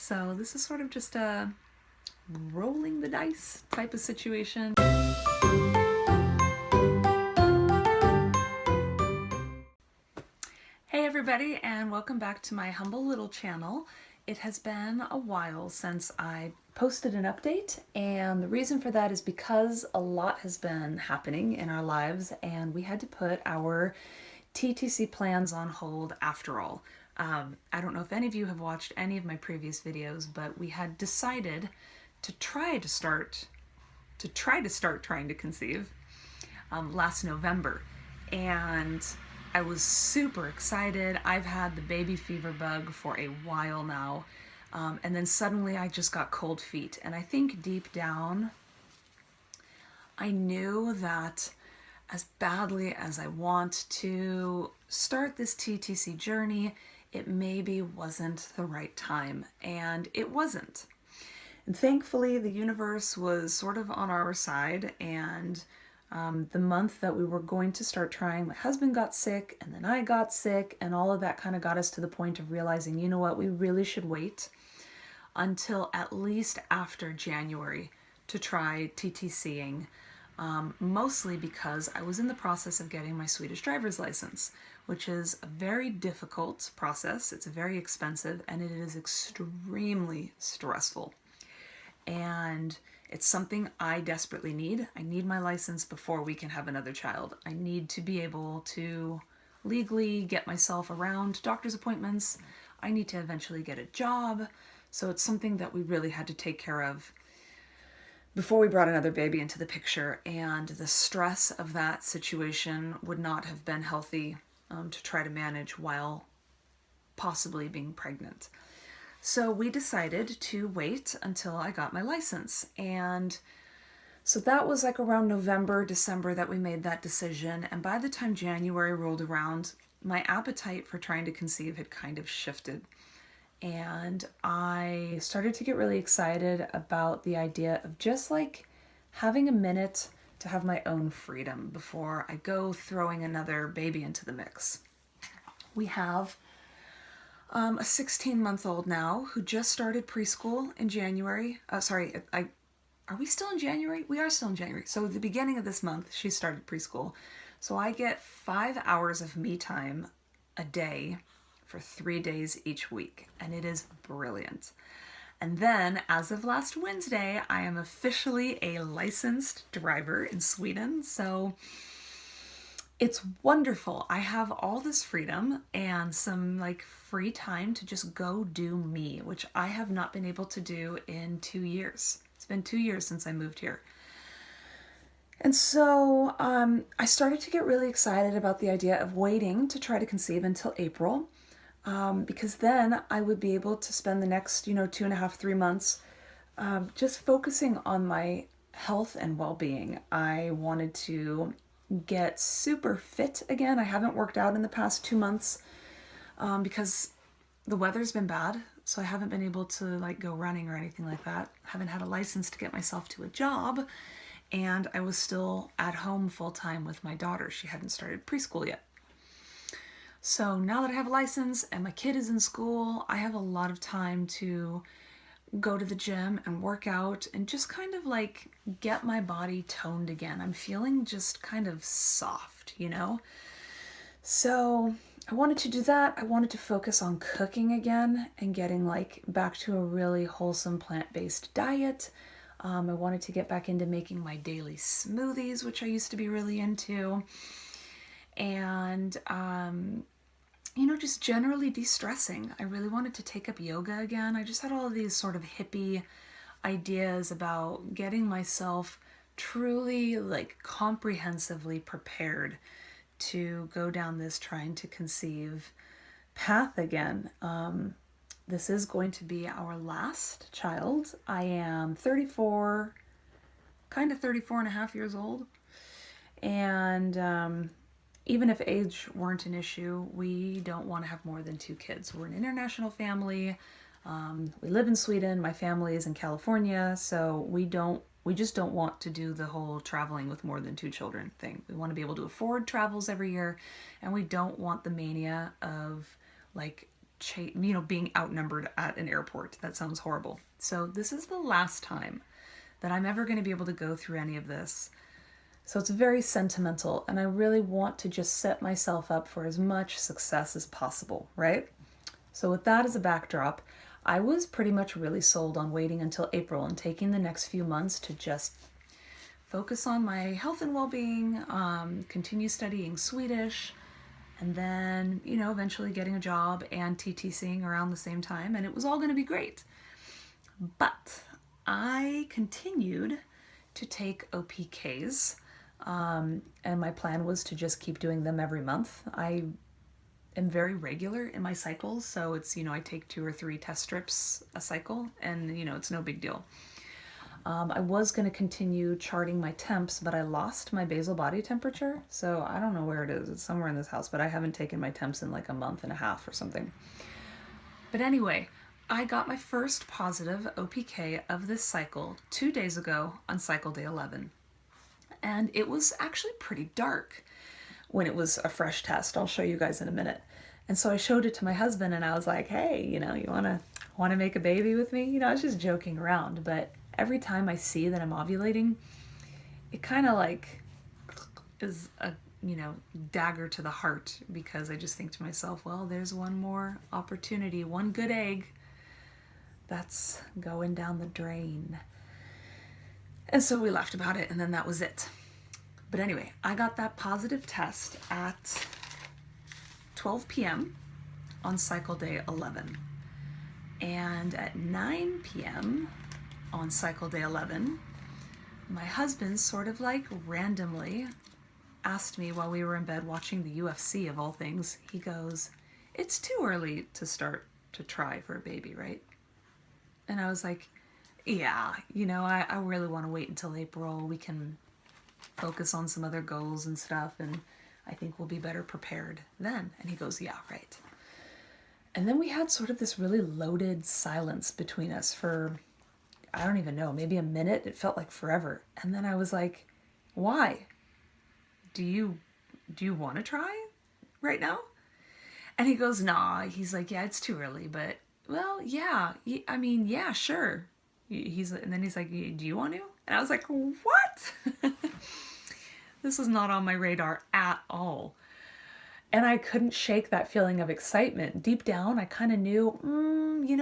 So this is sort of just a rolling the dice type of situation. Hey everybody, and welcome back to my humble little channel. It has been a while since I posted an update, and the reason for that is because a lot has been happening in our lives and we had to put our TTC plans on hold after all. I don't know if any of you have watched any of my previous videos, but we had decided to try to start trying to conceive last November, and I was super excited. I've had the baby fever bug for a while now, and then suddenly I just got cold feet, and I think deep down I knew that as badly as I want to start this TTC journey, it maybe wasn't the right time, and it wasn't. And thankfully, the universe was sort of on our side, and the month that we were going to start trying, my husband got sick, and then I got sick, and all of that kind of got us to the point of realizing, you know what, we really should wait until at least after January to try TTCing. Mostly because I was in the process of getting my Swedish driver's license, which is a very difficult process. It's very expensive and it is extremely stressful. And it's something I desperately need. I need my license before we can have another child. I need to be able to legally get myself around doctor's appointments. I need to eventually get a job. So it's something that we really had to take care of before we brought another baby into the picture, and the stress of that situation would not have been healthy to try to manage while possibly being pregnant. So we decided to wait until I got my license, and so that was like around November, December that we made that decision, and by the time January rolled around, my appetite for trying to conceive had kind of shifted. And I started to get really excited about the idea of just like having a minute to have my own freedom before I go throwing another baby into the mix. We have a 16-month-old now who just started preschool in January. Are we still in January? We are still in January. So at the beginning of this month, she started preschool. So I get 5 hours of me time a day for 3 days each week, and it is brilliant. And then, as of last Wednesday, I am officially a licensed driver in Sweden, so it's wonderful. I have all this freedom and some like free time to just go do me, which I have not been able to do in 2 years. It's been 2 years since I moved here. And so I started to get really excited about the idea of waiting to try to conceive until April. Because then I would be able to spend the next, 2.5, 3 months just focusing on my health and well-being. I wanted to get super fit again. I haven't worked out in the past 2 months because the weather's been bad, so I haven't been able to like go running or anything like that. Haven't had a license to get myself to a job, and I was still at home full-time with my daughter. She hadn't started preschool yet. So now that I have a license and my kid is in school, I have a lot of time to go to the gym and work out and just kind of like get my body toned again. I'm feeling just kind of soft, So I wanted to do that. I wanted to focus on cooking again and getting like back to a really wholesome plant-based diet. I wanted to get back into making my daily smoothies, which I used to be really into. And, just generally de-stressing. I really wanted to take up yoga again. I just had all of these sort of hippie ideas about getting myself truly, like, comprehensively prepared to go down this trying to conceive path again. This is going to be our last child. I am 34 and a half years old. And, even if age weren't an issue, we don't want to have more than 2 kids. We're an international family. We live in Sweden. My family is in California, so we just don't want to do the whole traveling with more than 2 children thing. We want to be able to afford travels every year, and we don't want the mania of like being outnumbered at an airport. That sounds horrible. So this is the last time that I'm ever going to be able to go through any of this. So it's very sentimental, and I really want to just set myself up for as much success as possible, right? So with that as a backdrop, I was pretty much really sold on waiting until April and taking the next few months to just focus on my health and well-being, continue studying Swedish, and then, eventually getting a job and TTCing around the same time, and it was all going to be great. But I continued to take OPKs, and my plan was to just keep doing them every month. I am very regular in my cycles, so it's, I take 2 or 3 test strips a cycle, and, it's no big deal. I was going to continue charting my temps, but I lost my basal body temperature, so I don't know where it is. It's somewhere in this house, but I haven't taken my temps in like a month and a half or something. But anyway, I got my first positive OPK of this cycle 2 days ago on cycle day 11. And it was actually pretty dark when it was a fresh test. I'll show you guys in a minute. And so I showed it to my husband, and I was like, hey, you want to make a baby with me? I was just joking around, but every time I see that I'm ovulating, it kind of like is a, dagger to the heart, because I just think to myself, well, there's one more opportunity, one good egg that's going down the drain. And so we laughed about it, and then that was it. But anyway, I got that positive test at 12 p.m. on cycle day 11. And at 9 p.m. on cycle day 11, my husband sort of like randomly asked me while we were in bed watching the UFC, of all things, he goes, it's too early to start to try for a baby, right? And I was like, yeah, I really want to wait until April. We can focus on some other goals and stuff, and I think we'll be better prepared then. And he goes, yeah, right. And then we had sort of this really loaded silence between us for, I don't even know, maybe a minute. It felt like forever. And then I was like, why? Do you want to try right now? And he goes, nah. He's like, yeah, it's too early, but well, yeah. I mean, yeah, sure. And then he's like, do you want to? And I was like, what? This is not on my radar at all. And I couldn't shake that feeling of excitement. Deep down, I kind of knew,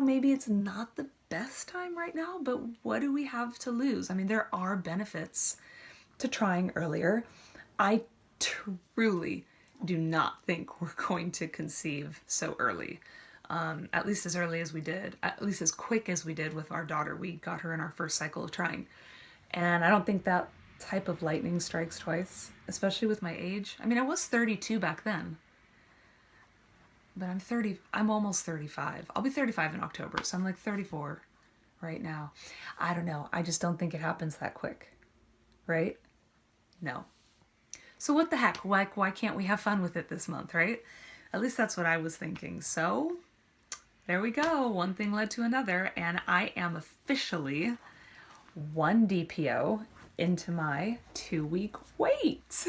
maybe it's not the best time right now, but what do we have to lose? I mean, there are benefits to trying earlier. I truly do not think we're going to conceive so early. At least as early as we did, at least as quick as we did with our daughter. We got her in our first cycle of trying. And I don't think that type of lightning strikes twice, especially with my age. I mean, I was 32 back then, but I'm almost 35. I'll be 35 in October, so I'm like 34 right now. I don't know. I just don't think it happens that quick, right? No. So what the heck? Why can't we have fun with it this month, right? At least that's what I was thinking. So there we go. One thing led to another, and I am officially 1 DPO into my 2-week wait.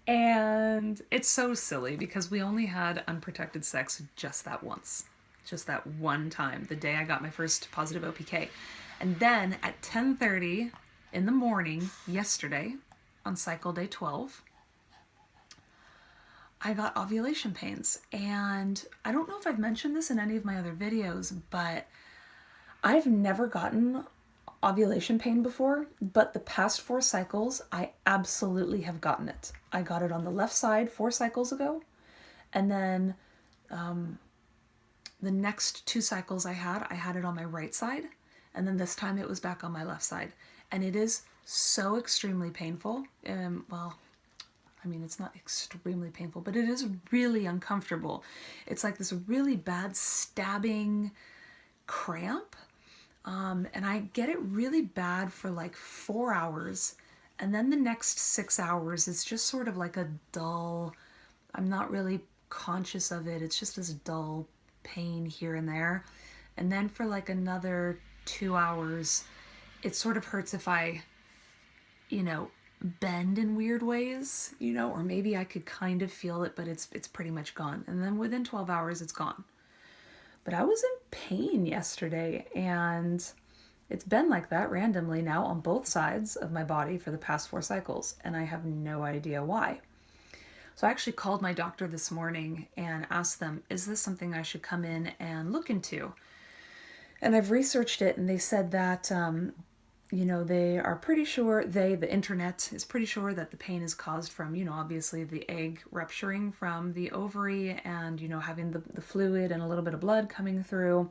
And it's so silly because we only had unprotected sex just that once. Just that one time, the day I got my first positive OPK. And then at 10:30 in the morning yesterday, on cycle day 12, I got ovulation pains. And I don't know if I've mentioned this in any of my other videos, but I've never gotten ovulation pain before, but the past 4 cycles, I absolutely have gotten it. I got it on the left side 4 cycles ago, and then the next 2 cycles I had it on my right side, and then this time it was back on my left side. And it is so extremely painful. Well, I mean, it's not extremely painful, but it is really uncomfortable. It's like this really bad stabbing cramp. And I get it really bad for like 4 hours. And then the next 6 hours is just sort of like a dull, I'm not really conscious of it. It's just this dull pain here and there. And then for like another 2 hours, it sort of hurts if I, bend in weird ways, you know, or maybe I could kind of feel it, but it's pretty much gone. And then within 12 hours, it's gone. But I was in pain yesterday, and it's been like that randomly now on both sides of my body for the past 4 cycles, and I have no idea why. So I actually called my doctor this morning and asked them, is this something I should come in and look into? And I've researched it, and they said that you know, they are pretty sure, the internet is pretty sure that the pain is caused from, you know, obviously the egg rupturing from the ovary and, you know, having the fluid and a little bit of blood coming through.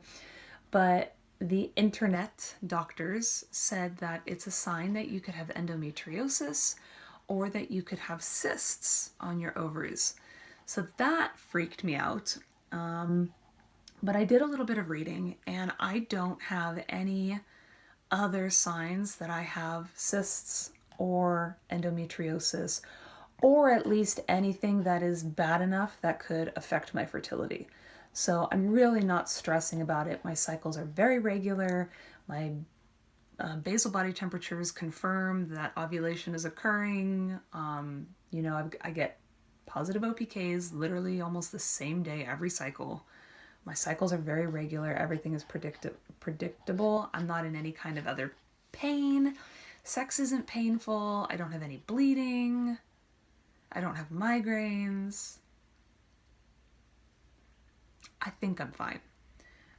But the internet doctors said that it's a sign that you could have endometriosis or that you could have cysts on your ovaries. So that freaked me out. But I did a little bit of reading, and I don't have any other signs that I have cysts or endometriosis, or at least anything that is bad enough that could affect my fertility. So I'm really not stressing about it. My cycles are very regular. My basal body temperatures confirm that ovulation is occurring. You know, I get positive OPKs literally almost the same day every cycle. My cycles are very regular. Everything is predictable. I'm not in any kind of other pain. Sex isn't painful. I don't have any bleeding. I don't have migraines. I think I'm fine.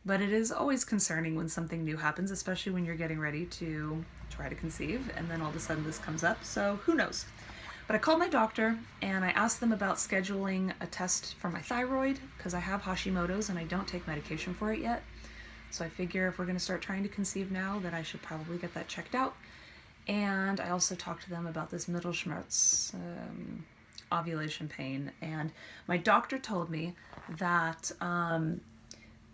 But it is always concerning when something new happens, especially when you're getting ready to try to conceive, and then all of a sudden this comes up. So who knows? But I called my doctor and I asked them about scheduling a test for my thyroid because I have Hashimoto's and I don't take medication for it yet. So I figure if we're going to start trying to conceive now, that I should probably get that checked out. And I also talked to them about this Mittelschmerz ovulation pain. And my doctor told me that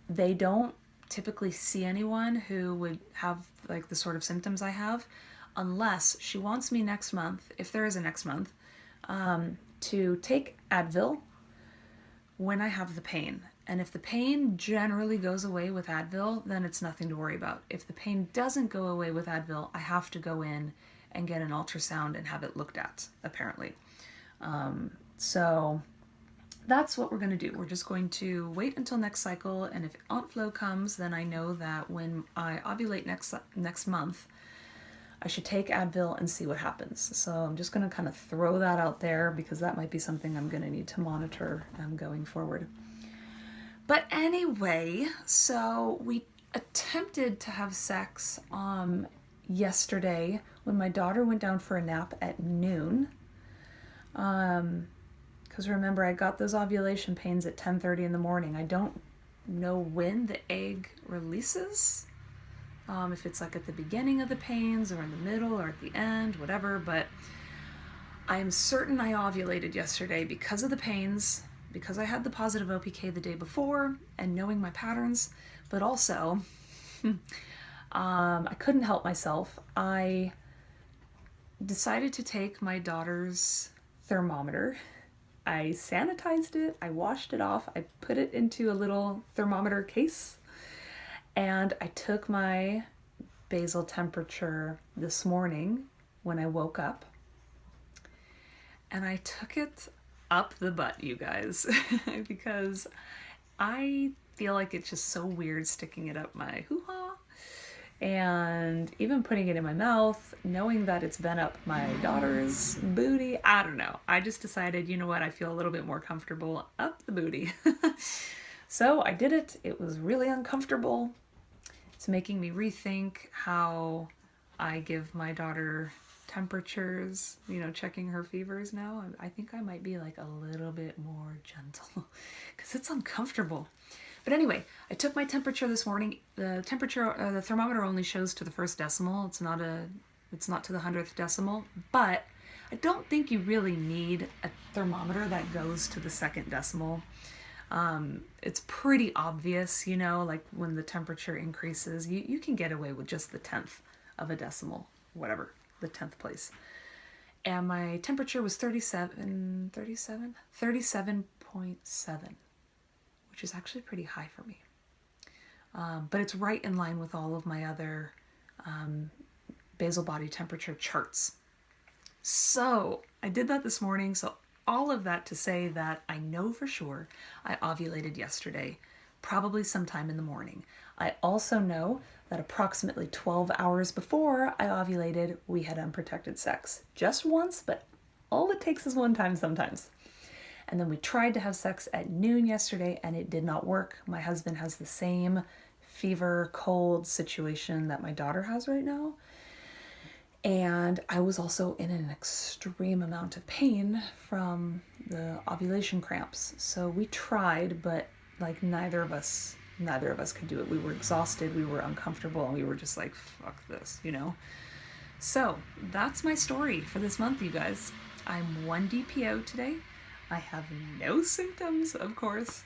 they don't typically see anyone who would have like the sort of symptoms I have, unless she wants me next month, if there is a next month, to take Advil when I have the pain. And if the pain generally goes away with Advil, then it's nothing to worry about. If the pain doesn't go away with Advil, I have to go in and get an ultrasound and have it looked at, apparently. So that's what we're going to do. We're just going to wait until next cycle, and if Aunt Flo comes, then I know that when I ovulate next month, I should take Advil and see what happens. So I'm just going to kind of throw that out there because that might be something I'm going to need to monitor going forward. But anyway, so we attempted to have sex yesterday when my daughter went down for a nap at noon. Because remember, I got those ovulation pains at 10:30 in the morning. I don't know when the egg releases. If it's like at the beginning of the pains or in the middle or at the end, whatever, but I am certain I ovulated yesterday because of the pains, because I had the positive OPK the day before and knowing my patterns, but also I couldn't help myself. I decided to take my daughter's thermometer. I sanitized it, I washed it off, I put it into a little thermometer case, and I took my basal temperature this morning when I woke up, and I took it up the butt, you guys, because I feel like it's just so weird sticking it up my hoo-ha, and even putting it in my mouth, knowing that it's been up my daughter's booty. I don't know. I just decided, you know what, I feel a little bit more comfortable up the booty. So I did it. It was really uncomfortable. It's making me rethink how I give my daughter temperatures, you know, checking her fevers now. I think I might be like a little bit more gentle because it's uncomfortable. But anyway, I took my temperature this morning. The temperature, the thermometer only shows to the first decimal. It's not to the 100th decimal, but I don't think you really need a thermometer that goes to the second decimal. It's pretty obvious, you know, like when the temperature increases, you can get away with just the 10th of a decimal, whatever, the 10th place. And my temperature was 37.7, which is actually pretty high for me. But it's right in line with all of my other basal body temperature charts. So I did that this morning. So all of that to say that I know for sure I ovulated yesterday, probably sometime in the morning. I also know that approximately 12 hours before I ovulated, we had unprotected sex. Just once, but all it takes is one time sometimes. And then we tried to have sex at noon yesterday and it did not work. My husband has the same fever, cold situation that my daughter has right now. And I was also in an extreme amount of pain from the ovulation cramps. So we tried, but like neither of us could do it. We were exhausted, we were uncomfortable, and we were just like, fuck this, you know? So that's my story for this month, you guys. I'm 1 DPO today. I have no symptoms, of course.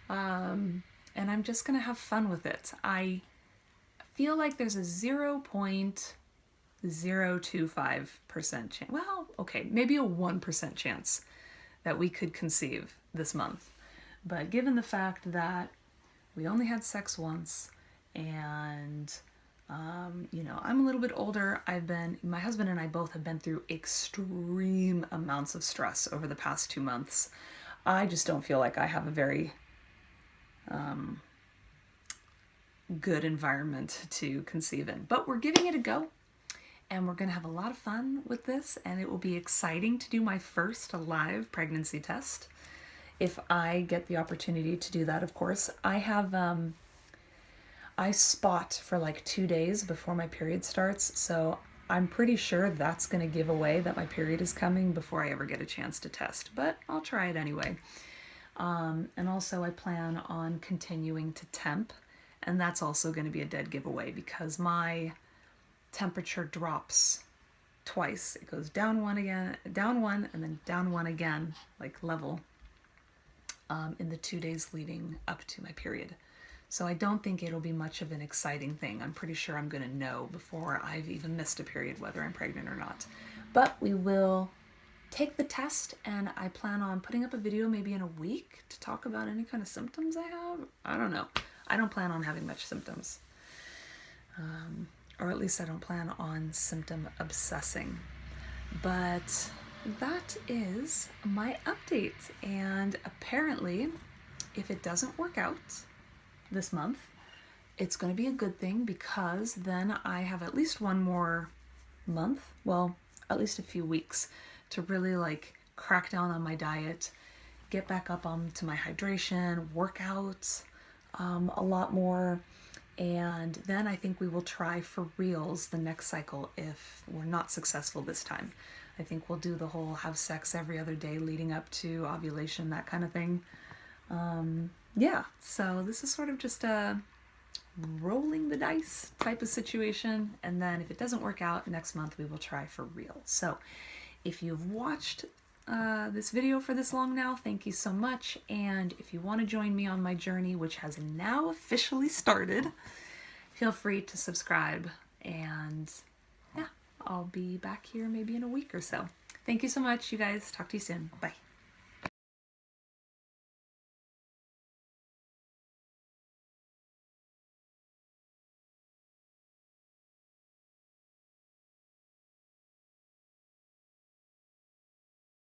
And I'm just gonna have fun with it. I feel like there's a 0.025% chance. Well, okay, maybe a 1% chance that we could conceive this month. But given the fact that we only had sex once and I'm a little bit older. My husband and I both have been through extreme amounts of stress over the past 2 months. I just don't feel like I have a very good environment to conceive in. But we're giving it a go. And we're going to have a lot of fun with this. And it will be exciting to do my first live pregnancy test. If I get the opportunity to do that, of course. I spot for like 2 days before my period starts, so I'm pretty sure that's going to give away that my period is coming before I ever get a chance to test, but I'll try it anyway. And also I plan on continuing to temp, and that's also going to be a dead giveaway because my temperature drops twice. It goes down one again, down one, and then down one again, like level, in the 2 days leading up to my period. So I don't think it'll be much of an exciting thing. I'm pretty sure I'm going to know before I've even missed a period whether I'm pregnant or not. But we will take the test, and I plan on putting up a video maybe in a week to talk about any kind of symptoms I have. I don't know. I don't plan on having much symptoms. Or at least I don't plan on symptom obsessing. But that is my update. And apparently, if it doesn't work out this month, it's going to be a good thing because then I have at least one more month, well, at least a few weeks to really like crack down on my diet, get back up onto my hydration, work out a lot more, and then I think we will try for reals the next cycle if we're not successful this time. I think we'll do the whole have sex every other day leading up to ovulation, that kind of thing. Yeah, so this is sort of just a rolling the dice type of situation, and then if it doesn't work out next month, we will try for real. So if you've watched this video for this long now, thank you so much, and if you want to join me on my journey, which has now officially started, feel free to subscribe, and yeah, I'll be back here maybe in a week or so. Thank you so much, you guys. Talk to you soon. Bye.